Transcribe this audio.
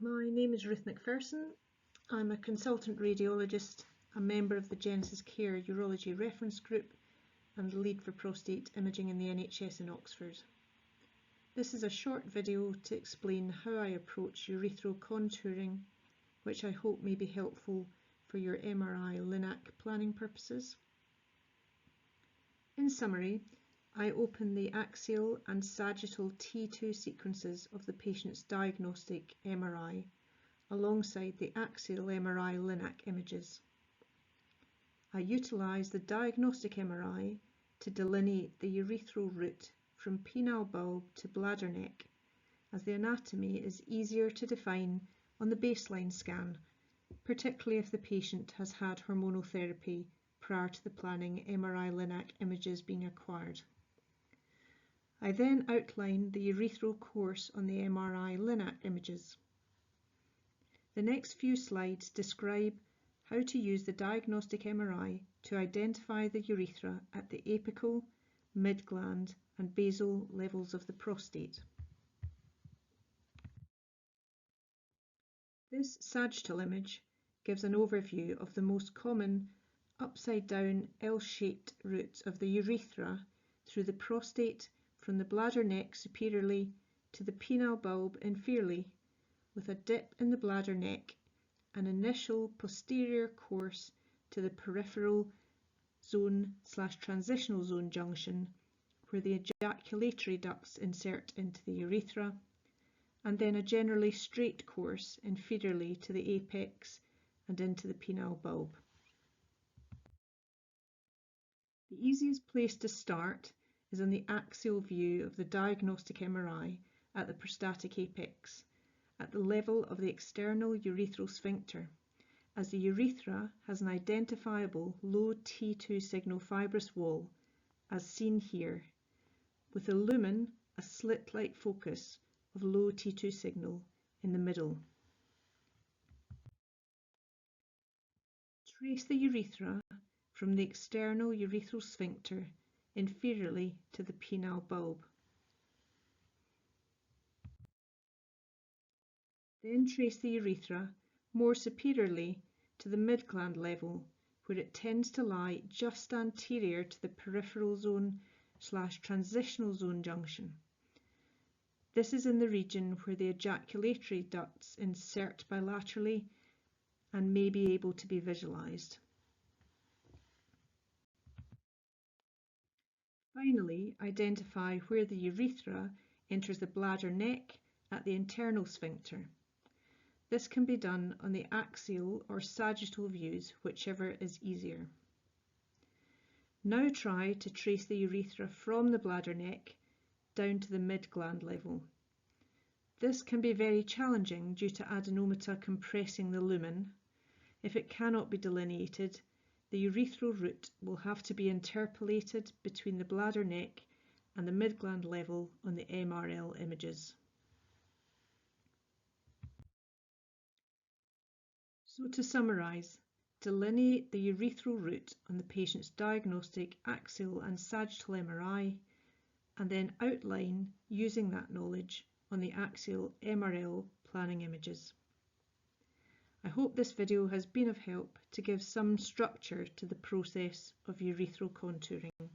My name is Ruth McPherson. I'm a consultant radiologist, a member of the Genesis Care Urology Reference Group and the lead for prostate imaging in the NHS in Oxford. This is a short video to explain how I approach urethral contouring, which I hope may be helpful for your MRI-LINAC planning purposes. In summary, I open the axial and sagittal T2 sequences of the patient's diagnostic MRI alongside the axial MRI-LINAC images. I utilise the diagnostic MRI to delineate the urethral route from penile bulb to bladder neck, as the anatomy is easier to define on the baseline scan, particularly if the patient has had hormonal therapy prior to the planning MRI-LINAC images being acquired. I then outline the urethral course on the MRI-LINAC images. The next few slides describe how to use the diagnostic MRI to identify the urethra at the apical, mid-gland and basal levels of the prostate. This sagittal image gives an overview of the most common upside-down L-shaped routes of the urethra through the prostate from the bladder neck superiorly to the penile bulb inferiorly, with a dip in the bladder neck, an initial posterior course to the peripheral zone/transitional zone junction, where the ejaculatory ducts insert into the urethra, and then a generally straight course inferiorly to the apex and into the penile bulb. The easiest place to start is on the axial view of the diagnostic MRI at the prostatic apex, at the level of the external urethral sphincter, as the urethra has an identifiable low T2 signal fibrous wall, as seen here, with the lumen, a slit-like focus of low T2 signal, in the middle. Trace the urethra from the external urethral sphincter inferiorly to the penile bulb. Then trace the urethra more superiorly to the mid-gland level, where it tends to lie just anterior to the peripheral zone/transitional zone junction. This is in the region where the ejaculatory ducts insert bilaterally and may be able to be visualised. Finally, identify where the urethra enters the bladder neck at the internal sphincter. This can be done on the axial or sagittal views, whichever is easier. Now try to trace the urethra from the bladder neck down to the mid-gland level. This can be very challenging due to adenomata compressing the lumen. If it cannot be delineated, the urethral route will have to be interpolated between the bladder neck and the mid-gland level on the MRL images. So to summarise, delineate the urethral route on the patient's diagnostic axial and sagittal MRI, and then outline using that knowledge on the axial MRL planning images. I hope this video has been of help to give some structure to the process of urethral contouring.